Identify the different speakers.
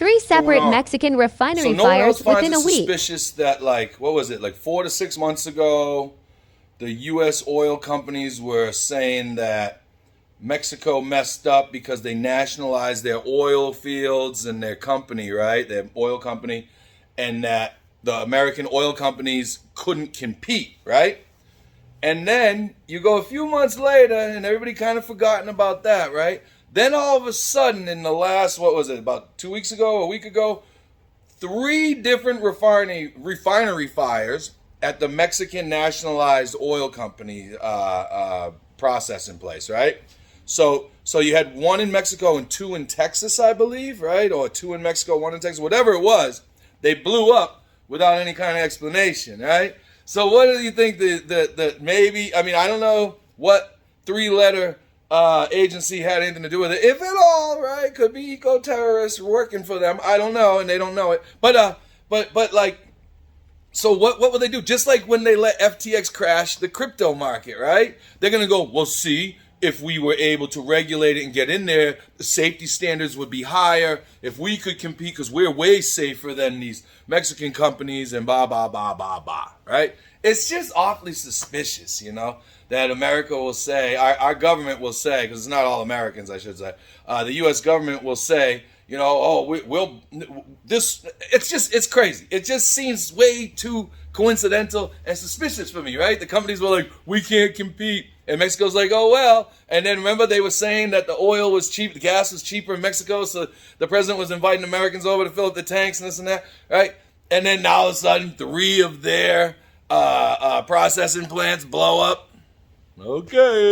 Speaker 1: Three
Speaker 2: going
Speaker 1: separate
Speaker 2: on?
Speaker 1: Mexican
Speaker 2: So
Speaker 1: refinery
Speaker 2: no one else
Speaker 1: fires
Speaker 2: finds
Speaker 1: within
Speaker 2: it
Speaker 1: a week.
Speaker 2: suspicious that, like, what was it, like 4 to 6 months ago, the U.S. oil companies were saying that Mexico messed up because they nationalized their oil fields and their company, right? Their oil company, and that the American oil companies couldn't compete, right? And then you go a few months later, and everybody kind of forgotten about that, right? Then all of a sudden, in the last, what was it, about 2 weeks ago, a week ago, three different refinery fires at the Mexican nationalized oil company processing place, right? So you had one in Mexico and two in Texas, I believe, right? Or two in Mexico, one in Texas, whatever it was. They blew up without any kind of explanation, right? So what do you think that maybe? I mean, I don't know what three-letter agency had anything to do with it, if at all, right? Could be eco-terrorists working for them. I don't know, and they don't know it. But like, so what will they do? Just like when they let FTX crash the crypto market, right? They're gonna go, well, see, if we were able to regulate it and get in there, the safety standards would be higher. If we could compete, because we're way safer than these Mexican companies and blah, blah, blah, blah, blah, right? It's just awfully suspicious, that America will say, our government will say, because it's not all Americans, I should say, the U.S. government will say, oh, it's crazy. It just seems way too coincidental and suspicious for me, right? The companies were like, we can't compete. And Mexico's like, oh, well. And then remember they were saying that the oil was cheap, the gas was cheaper in Mexico, so the president was inviting Americans over to fill up the tanks and this and that, right? And then now all of a sudden, three of their processing plants blow up. Okay.